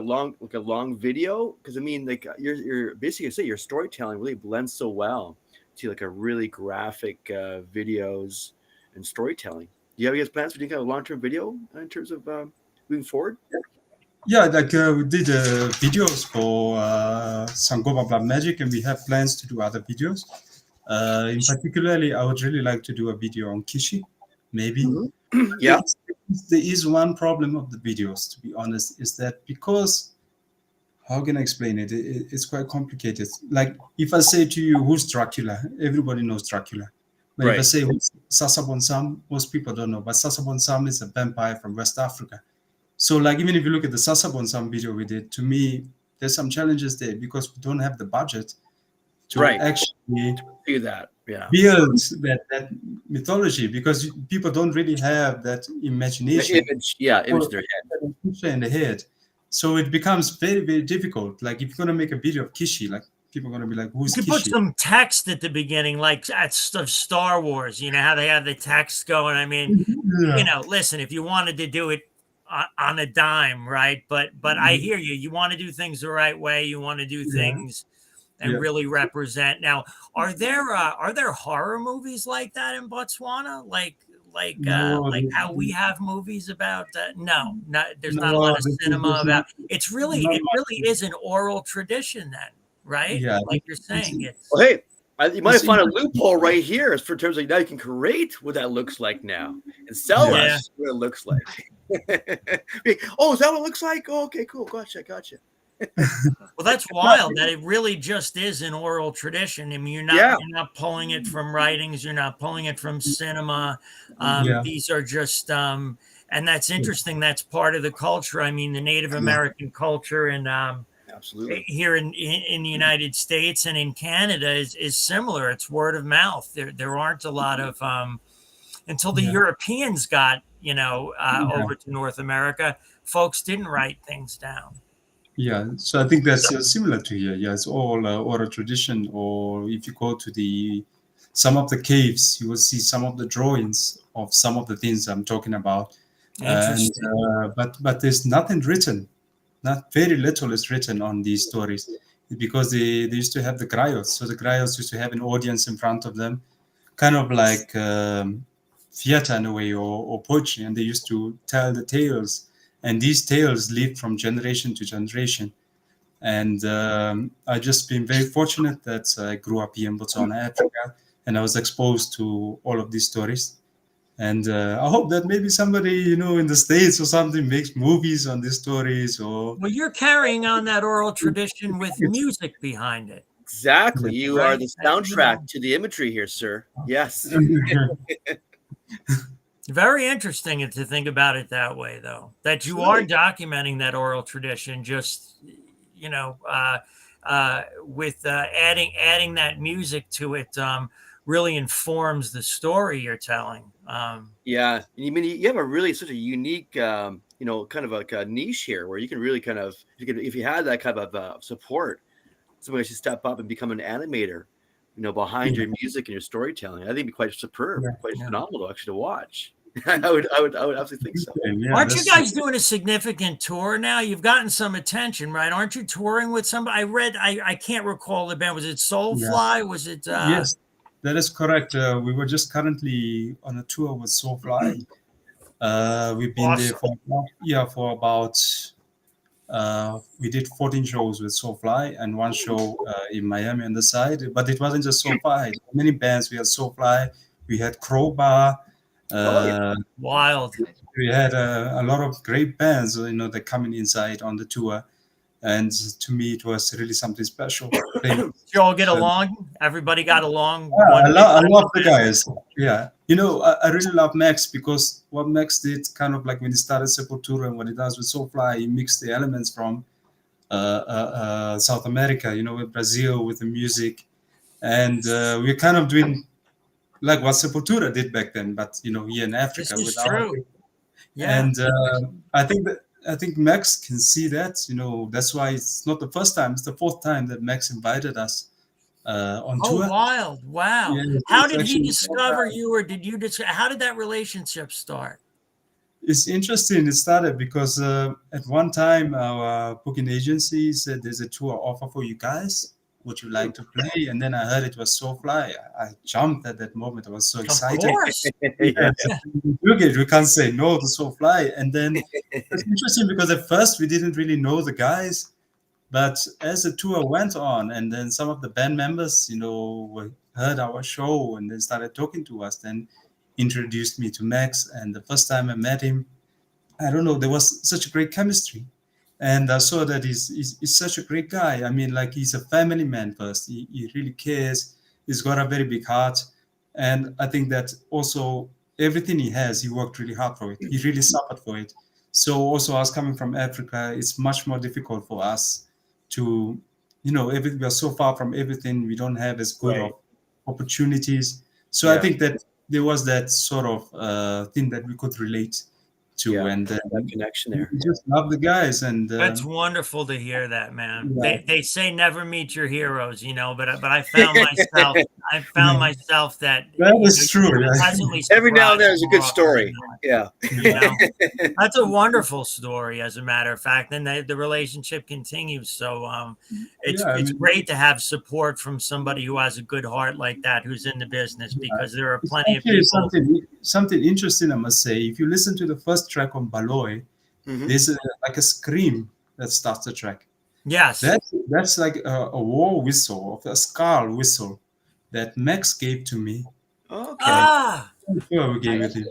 long video? Because I mean, like you're basically say your storytelling really blends so well to like a really graphic videos and storytelling. Do you have guys plans for doing kind of a long-term video in terms of moving forward? Yeah, like we did videos for Sangoma Blood Magic, and we have plans to do other videos. In particularly, I would really like to do a video on Kishi, maybe. Mm-hmm. Yeah. There is one problem of the videos, to be honest, is that because, how can I explain it? It's quite complicated. Like if I say to you, who's Dracula? Everybody knows Dracula. But if I say who's Sasa Bonsam, most people don't know. But Sasa Bonsam is a vampire from West Africa. So like even if you look at the Sasa Bonsam video we did, to me, there's some challenges there because we don't have the budget to actually do that, build that mythology, because people don't really have that imagination. Image in the head. So it becomes very, very difficult. Like if you're gonna make a video of Kishi, like people are gonna be like, "Who's Kishi?" You could put some text at the beginning, like at Star Wars. You know how they have the text going. I mean, listen, if you wanted to do it on a dime, right? But I hear you. You want to do things the right way. You want to do things and really represent. Now, are there horror movies like that in Botswana? Like how we have movies about no, there's not a lot of cinema about. It really is an oral tradition then, right? Yeah, like you're saying. Well, hey, You might find a loophole right here as for terms of now you can create what that looks like now and sell Yeah. us what it looks like. Oh, is that what it looks like? Oh, okay, cool. Gotcha. Well, that's wild that it really just is an oral tradition. I mean, you're not pulling it from writings, you're not pulling it from cinema. These are just and that's interesting. That's part of the culture. I mean, the Native American culture and absolutely here in the United States and in Canada is similar. It's word of mouth. There aren't a lot of until the Europeans got over to North America, folks didn't write things down. Yeah, so I think that's similar to here. Yeah, it's all oral tradition. Or if you go to some of the caves, you will see some of the drawings of some of the things I'm talking about. And but there's nothing written. Not very little is written on these stories because they used to have the griots. So the griots used to have an audience in front of them, kind of like theater in a way or poetry, and they used to tell the tales. And these tales lived from generation to generation. And I just been very fortunate that I grew up here in Botswana, Africa, and I was exposed to all of these stories. And I hope that maybe somebody, in the States or something makes movies on these stories. Or well, you're carrying on that oral tradition with music behind it. Exactly. You are the soundtrack to the imagery here, sir. Yes. Very interesting to think about it that way, though, that you are documenting that oral tradition, just, with adding that music to it really informs the story you're telling. Yeah. I mean, you have a really such a unique, kind of like a niche here where you can really kind of, if you had that kind of support, somebody should step up and become an animator, behind your music and your storytelling. I think it'd be quite superb, quite phenomenal actually to watch. I would absolutely think so. Yeah, aren't you guys doing a significant tour now? You've gotten some attention, right? Aren't you touring with somebody? I can't recall the band. Was it Soulfly? Was it? Yes, that is correct. We were just currently on a tour with Soulfly. We've been there for about. We did 14 shows with Soulfly and one show in Miami on the side. But it wasn't just Soulfly. Many bands. We had Soulfly. We had Crowbar. Wild. We had a lot of great bands, that coming inside on the tour, and to me it was really something special. Did you all get along? Everybody got along. I love the guys. Yeah, I really love Max because what Max did, kind of like when he started Sepultura and what he does with Soulfly, he mixed the elements from South America, with Brazil, with the music, and we're kind of doing like what Sepultura did back then, but here in Africa. This is true. Yeah. And I think Max can see that. That's why it's not the first time; it's the fourth time that Max invited us on tour. Oh, wild! Wow. Yeah, how did he discover you, or did you discover? How did that relationship start? It's interesting. It started because at one time our booking agency said, "There's a tour offer for you guys. Would you like to play?" And then I heard it was Soulfly. I jumped at that moment. I was so excited. Of course. We can't say no to Soulfly. And then it's interesting because at first we didn't really know the guys, but as the tour went on, and then some of the band members, heard our show and then started talking to us, then introduced me to Max. And the first time I met him, I don't know, there was such a great chemistry. And I saw that he's such a great guy. I mean, like, he's a family man first. He really cares. He's got a very big heart. And I think that also everything he has, he worked really hard for it. He really suffered for it. So also us coming from Africa, it's much more difficult for us to, we are so far from everything. We don't have as good of opportunities. So I think that there was that sort of thing that we could relate to, and that connection there. We just love the guys, and that's wonderful to hear that, man. They say never meet your heroes, but I found myself that is true. Every now and then is a good story. That's a wonderful story, as a matter of fact. And the relationship continues. So it's great to have support from somebody who has a good heart like that, who's in the business, because there are plenty of people. Something interesting, I must say. If you listen to the first track on Baloy, there's like a scream that starts the track. Yes, that's like a war whistle, of a skull whistle, that Max gave to me. Okay. Ah, Before we gave it to him.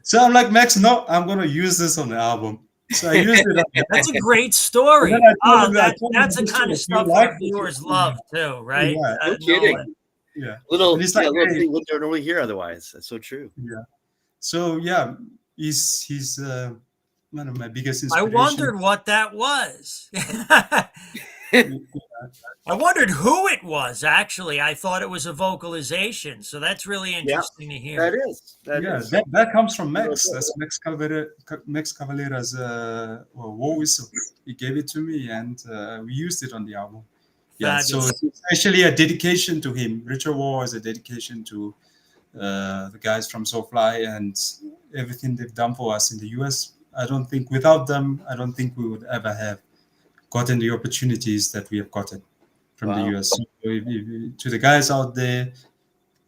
So I'm like, Max, no, I'm gonna use this on the album. So I used it on the that's a album. great story. And then I Oh, told that's him the kind of do you stuff like our this? viewers love too, right? Yeah, No Nolan. kidding. yeah. Little, And it's like, little hey, thing we don't normally hear otherwise. That's so true. yeah. So yeah, he's one of my biggest I inspirations. wondered what that was. I wondered who it was, actually. I thought it was a vocalization. So that's really interesting to hear. That is. That Yeah, is. that comes from Max. That's Max Cavalera's voice. He gave it to me, and we used it on the album. Yeah, so Fabulous. it's actually a dedication to him. Richard War is a dedication to the guys from SoFly and everything they've done for us in the US. I don't think without them, I don't think we would ever have gotten the opportunities that we have gotten from the US. So to the guys out there,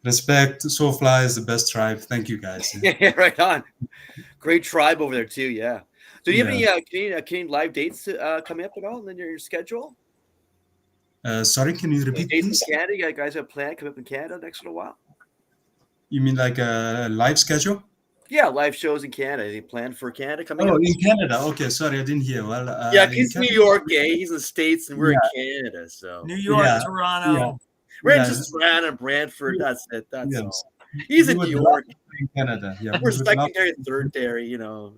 respect. SoFly is the best tribe. Thank you, guys. Yeah, right on. Great tribe over there too. Yeah. So do you have any Canadian live dates coming up at all in your schedule? Sorry, can you repeat, Dates please? in Canada? You guys have planned coming up in Canada next little while? You mean like a live schedule? Yeah, live shows in Canada. Any planned for Canada coming Oh, up? in Canada. Okay, sorry, I didn't hear. Well, Yeah, he's New York, He's in the States, and we're Yeah. in Canada. So New York, Yeah, Toronto. we're yeah. just Sbrana and Brantford. That's it. That's Yes. all. He's in We New would love York. to be in Canada. Yeah, We're we would love secondary, to. thirdary. You know.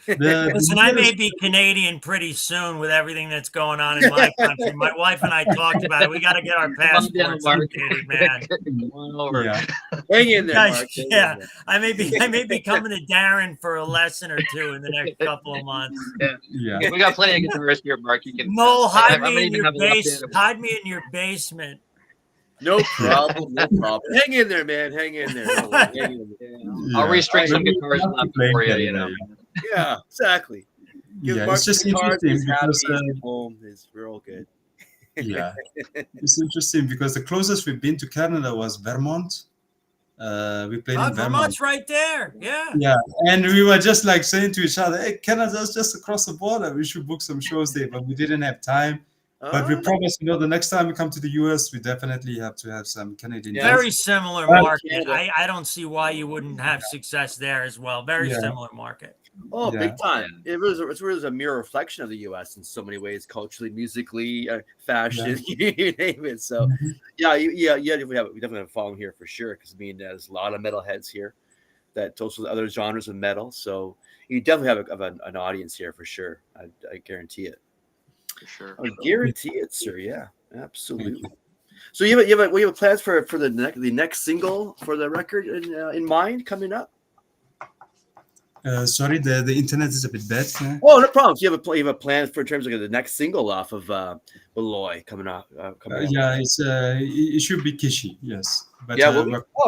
Listen, I may be Canadian pretty soon with everything that's going on in my country. My wife and I talked about it. We got to get our passports updated, man. Come on over. Yeah, Hang in there, Guys, Mark. Hang in yeah, there. I may be coming to Darren for a lesson or two in the next couple of months. yeah. We got plenty of guitarists here, Mark. You can. Noel, hide I'm me gonna in even your have a left base. hand. Hide me in your basement. No problem. No problem. Hang in there, man. Hang in there. No worries. Hang in there. I'll restring some We guitars love to left play in for you. Canada, You know. Yeah, exactly. Give Yeah, Mark it's just the guitars, interesting he's happy, because he's home. We're all good. yeah, it's interesting because the closest we've been to Canada was Vermont. We played in Vermont. Vermont's right there. Yeah. Yeah, and we were just like saying to each other, "Hey, Canada's just across the border. We should book some shows there," but we didn't have time. But we promise, the next time we come to the US, we definitely have to have some Canadian. Very similar market. I don't see why you wouldn't have success there as well. Very similar market. Oh, big time. It's really a mirror reflection of the US in so many ways, culturally, musically, fashion, you name it. So, we definitely have a following here for sure. Because I mean, there's a lot of metalheads here that also other genres of metal. So you definitely have an audience here for sure. I guarantee it. For sure. I guarantee it, sir. Yeah, absolutely. So you have plans for the next single for the record in mind coming up? Sorry, the internet is a bit bad. Oh, no problem. So you have a plan for in terms of the next single off of Beloy coming out. Yeah, it should be Kishi. Yes, but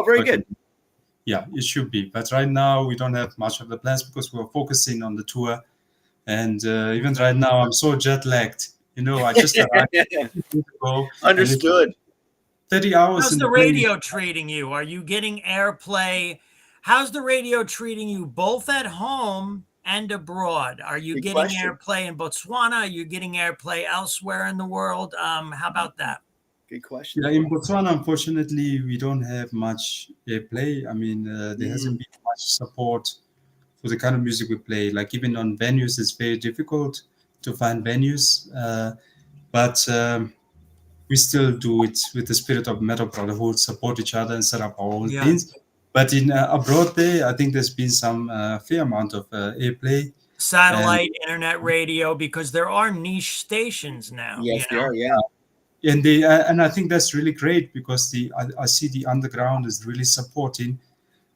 very good. Yeah, it should be. But right now we don't have much of the plans because we're focusing on the tour. And even right now, I'm so jet lagged. I just arrived. Understood. 30 hours. How's the radio treating you? Are you getting airplay? How's the radio treating you both at home and abroad? Are you getting airplay in Botswana? Are you getting airplay elsewhere in the world? How about that? Good question. Yeah, in Botswana, unfortunately, we don't have much airplay. I mean, there hasn't been much support for the kind of music we play. Like even on venues, it's very difficult to find venues. But we still do it with the spirit of Metal Brotherhood, support each other and set up our own things. But in abroad there, I think there's been some fair amount of airplay. Satellite, internet radio, because there are niche stations now. Yes, there are, yeah. And I think that's really great because I see the underground is really supporting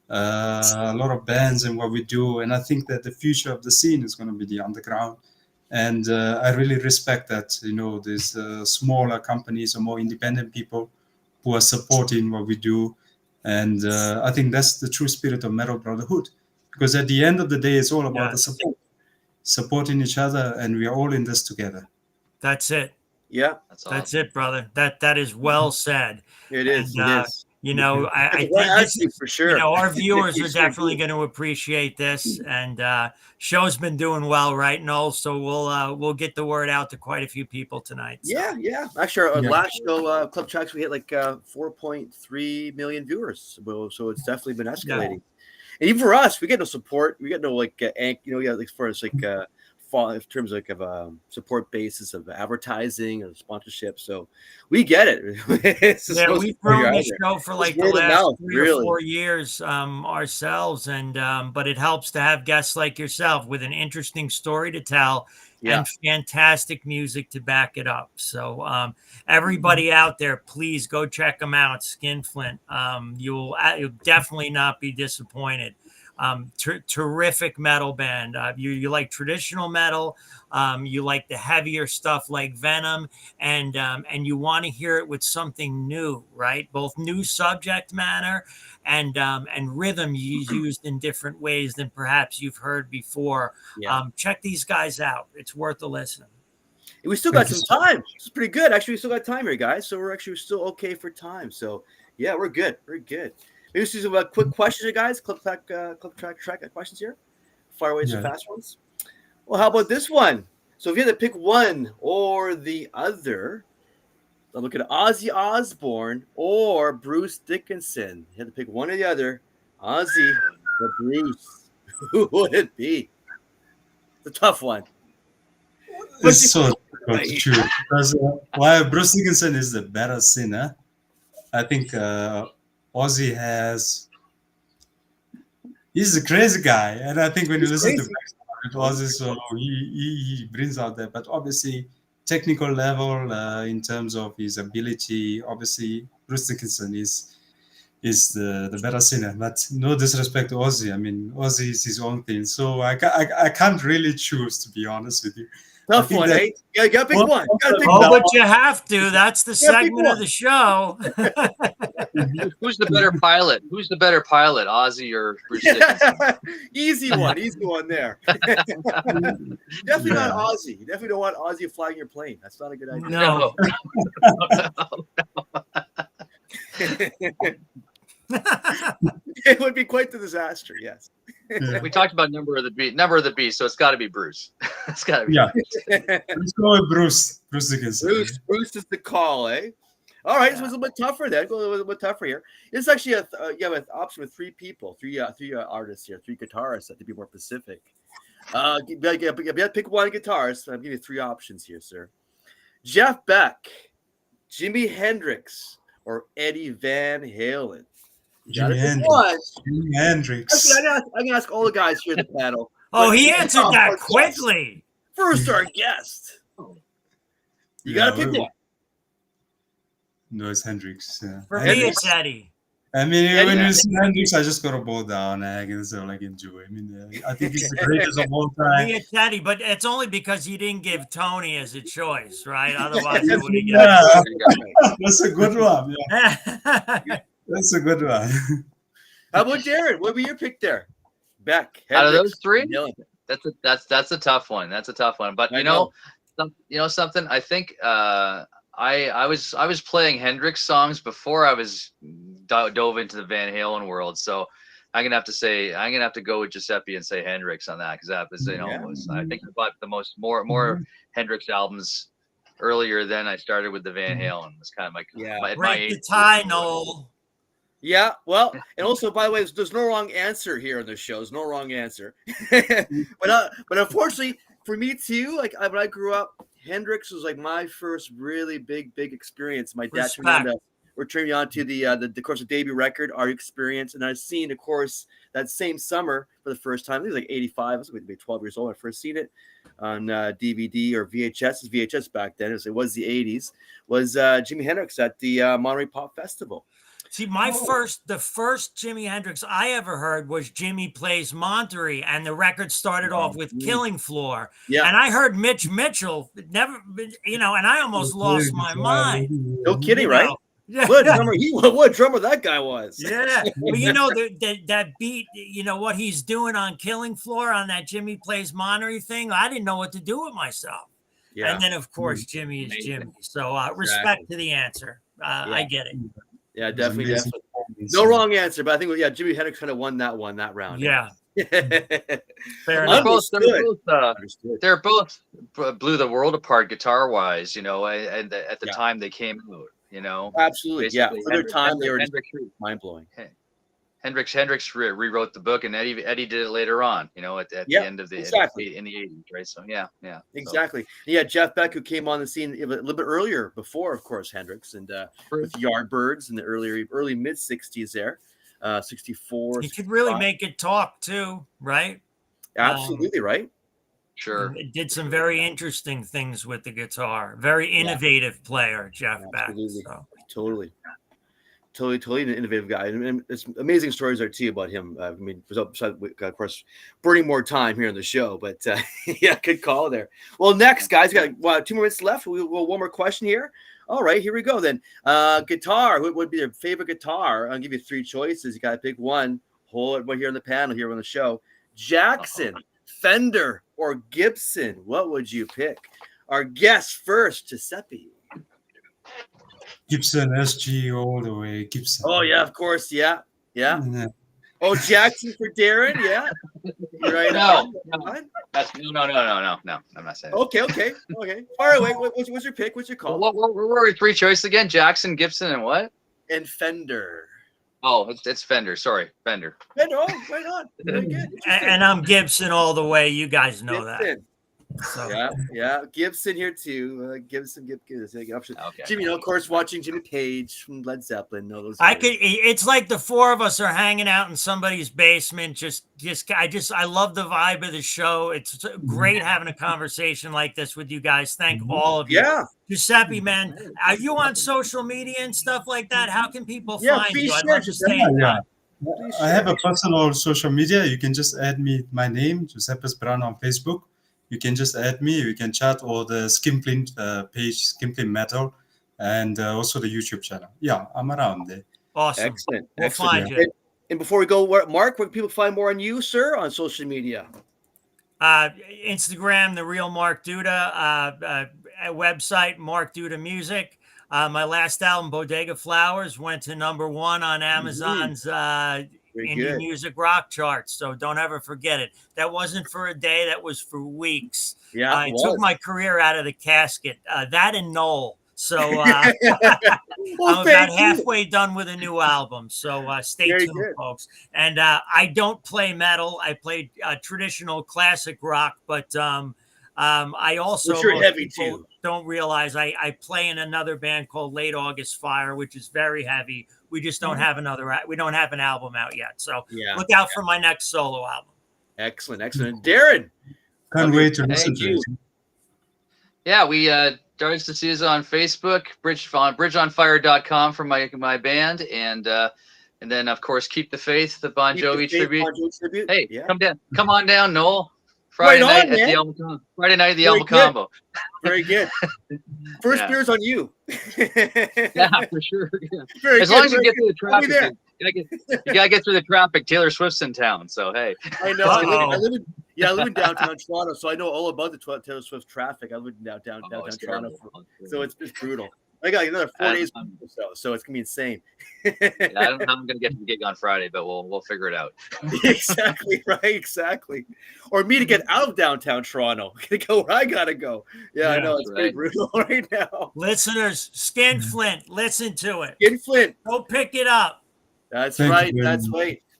a lot of bands and what we do, and I think that the future of the scene is going to be the underground, and I really respect that. There's smaller companies or more independent people who are supporting what we do, and I think that's the true spirit of Metal Brotherhood, because at the end of the day, it's all about the support, supporting each other, and we are all in this together. That's it. Yeah, that's it, brother. That is well said. It is. You know, I think this is, for sure. you know, our viewers are definitely going to appreciate this, and show's been doing well, right, Noel? So we'll get the word out to quite a few people tonight. So. Yeah. Actually, our last show, Club Tracks, we hit like 4.3 million viewers. So it's definitely been escalating. And even for us, we get no support. We get no like, like for us, like in terms of support basis of advertising or sponsorship. So we get it. We've grown this show for like the last 3 or 4 years ourselves, and but it helps to have guests like yourself with an interesting story to tell and fantastic music to back it up. So everybody out there, please go check them out. Skinflint. You'll definitely not be disappointed. Terrific metal band. You like traditional metal, you like the heavier stuff like Venom, and you want to hear it with something new, right? Both new subject matter and rhythm used in different ways than perhaps you've heard before. Check these guys out. It's worth a listen. We still got some time. It's pretty good. Actually, we still got time here, guys. So we're actually still okay for time. So yeah, we're good. We're good. Maybe just some quick questions, guys. Club track questions here. Fire away some fast ones. Well, how about this one? So if you had to pick one or the other, I'm looking at Ozzy Osbourne or Bruce Dickinson. You had to pick one or the other, Ozzy or Bruce. Who would it be? It's a tough one. It's so difficult to choose because while Bruce Dickinson is the better singer, I think Ozzy he's a crazy guy, and I think when you listen to Ozzy, so he brings out that. But obviously, technical level in terms of his ability, obviously Bruce Dickinson is the better singer. But no disrespect to Ozzy. I mean, Ozzy is his own thing, so I can't really choose, to be honest with you. Tough one, eh? You gotta pick one. But you have to. That's the segment of the show. Who's the better pilot? Who's the better pilot, Ozzy or Bruce Dickinson? Easy one there. Definitely not Ozzy. You definitely don't want Ozzy flying your plane. That's not a good idea. No. It would be quite the disaster. Yes. We talked about number of the beast, so it's got to be Bruce. It's got to be. Yeah. Let's go with Bruce. Bruce Dickinson. Bruce is the call, eh? All right, so it's a little bit tougher then. Go a little bit tougher here. It's actually you have an option with three people, three artists here, 3 guitarists, to be more specific. You gotta pick one guitarist. I'm giving you 3 options here, sir. Jeff Beck, Jimi Hendrix, or Eddie Van Halen. Jimi Hendrix. Actually, I'm gonna ask all the guys here in the panel. Oh, he answered that quickly. First, our guest. You gotta pick one. No, it's Hendrix. For me, it's Eddie. I mean, when you see Hendrix, I just gotta bow down and so like enjoy. I mean, I think he's the greatest of all time. Me, it's Eddie, but it's only because you didn't give Tony as a choice, right? Otherwise, it would have given. That's a good one. Yeah. That's a good one. How about Darren? What would be your pick there? Beck. Out of those 3, that's a tough one. That's a tough one. But you know something. I think I was playing Hendrix songs before I was dove into the Van Halen world. So I'm gonna have to go with Giuseppe and say Hendrix on that, because that was I think I bought the more Hendrix albums earlier than I started with the Van Halen. It's kind of my age. The tie, Noel. Yeah, well, and also, by the way, there's no wrong answer here on this show. There's no wrong answer. but unfortunately, for me too, like when I grew up, Hendrix was like my first really big experience. My dad turned me on to the course of debut record, Our Experience, and I've seen, of course, that same summer for the first time. I think it was like 85. I was maybe 12 years old when I first seen it on DVD or VHS. It was VHS back then. It was the 80s. Was Jimi Hendrix at the Monterey Pop Festival. See, the first Jimi Hendrix I ever heard was Jimmy Plays Monterey, and the record started off with Killing Floor. Yeah. And I heard Mitch Mitchell, and I almost lost my mind. No kidding, right? Yeah. What drummer that guy was. Yeah. Well, that beat, what he's doing on Killing Floor on that Jimmy Plays Monterey thing, I didn't know what to do with myself. Yeah. And then, of course, Jimmy is Jimmy. So respect to the answer. I get it. Yeah, definitely. No wrong answer, but I think Jimi Hendrix kind of won that round. Yeah. They're both blew the world apart guitar wise, and at the time they came out, Absolutely. basically, For their time, they were mind blowing. Hendrix rewrote the book, and Eddie did it later on, at the end of the in the 80s, right? So exactly. So. Jeff Beck, who came on the scene a little bit earlier, before of course Hendrix, and with Yardbirds in the early mid 60s there, 64. He could really make it talk too, right? Absolutely, right. Sure. It did some very interesting things with the guitar. Very innovative player, Jeff Beck. So. Totally an innovative guy, and it's amazing stories there too about him. I mean, of course, burning more time here on the show, but good call there. Well, next, guys, we got 2 minutes left. We'll one more question here. All right, here we go then. Guitar. What would be their favorite guitar? I'll give you 3 choices. You got to pick one. Hold it right here on the panel here on the show. Jackson, Fender, or Gibson. What would you pick? Our guest first, Giuseppe. Gibson SG all the way. Gibson. Oh yeah, of course. Yeah. Oh, Jackson for Darren. Yeah. You're right. No. I'm not saying. Okay. Far away. What's your pick? What's your call? What were your 3 choices again? Jackson, Gibson, and what? And Fender. Oh, it's Fender. Sorry, Fender. Fender. Oh, right on. Very good. And I'm Gibson all the way. You guys know that. So. Yeah. Gibson here too. Gibson. Okay. Jimmy, of course, watching Jimmy Page from Led Zeppelin. No, those. It's like the 4 of us are hanging out in somebody's basement. I love the vibe of the show. It's great having a conversation like this with you guys. Thank all of you. Yeah. Giuseppe, man, are you on social media and stuff like that? How can people find you? I'd love to stay in touch. I have a personal social media. You can just add me, my name, Giuseppe Sbrana on Facebook. You can just add me. You can chat, or the Skinflint page, Skinflint Metal, and also the YouTube channel. Yeah, I'm around there. Awesome. Excellent. We'll find you. And before we go, Mark, where can people find more on you, sir, on social media? Instagram, The Real Mark Duda. Website, Mark Duda Music. My last album, Bodega Flowers, went to #1 on Amazon's indie music rock charts, so don't ever forget it. That wasn't for a day, that was for weeks. It took my career out of the casket. That and Noel. So I'm about halfway done with a new album, so stay tuned, folks. And I don't play metal. I play traditional classic rock, but I also heavy too. Don't realize I play in another band called Late August Fire, which is very heavy. We just don't have an album out yet. So look out for my next solo album. Excellent. Darren. Can't wait to listen to it. Yeah, we Darts to see us on Facebook, bridgeonfire.com for my band, and then of course Keep the Faith, the Bon Jovi tribute. Hey, come on down, Noel. Friday night at the El Combo. Very good. First beer's on you. Yeah, for sure. Yeah. As long as you get through the traffic, you gotta get through the traffic. Taylor Swift's in town, so hey. I know. I live in downtown Toronto, so I know all about the Taylor Swift traffic. I live in downtown Toronto, so it's brutal. I got another 4 days or so it's gonna be insane. I don't know how I'm gonna get to the gig on Friday, but we'll figure it out. Exactly right, exactly. Or me to get out of downtown Toronto, go where I gotta go. Yeah, I know it's pretty brutal right now. Listeners, Skinflint, listen to it. Skinflint, go pick it up. That's right.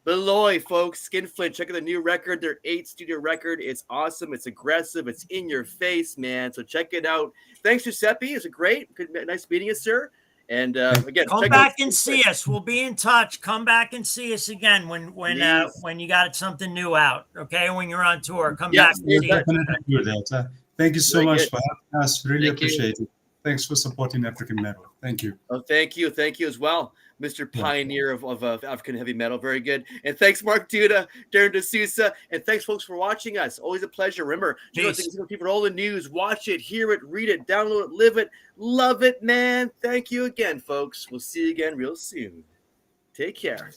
Beloy, folks. Skinflint, check out the new record, their 8th studio record. It's awesome. It's aggressive. It's in your face, man. So check it out. Thanks, Giuseppe. It's nice meeting you, sir. And again, come back and see us. We'll be in touch. Come back and see us again when you got something new out. Okay, when you're on tour, come back and see us. Thank you so much for having us. Really appreciate it. Thanks for supporting African metal. Thank you. Oh, thank you as well, Mr. Pioneer of African heavy metal. Very good. And thanks, Mark Duda, Darren D'Souza, and thanks, folks, for watching us. Always a pleasure. Remember, people all the news. Watch it, hear it, read it, download it, live it, love it, man. Thank you again, folks. We'll see you again real soon. Take care.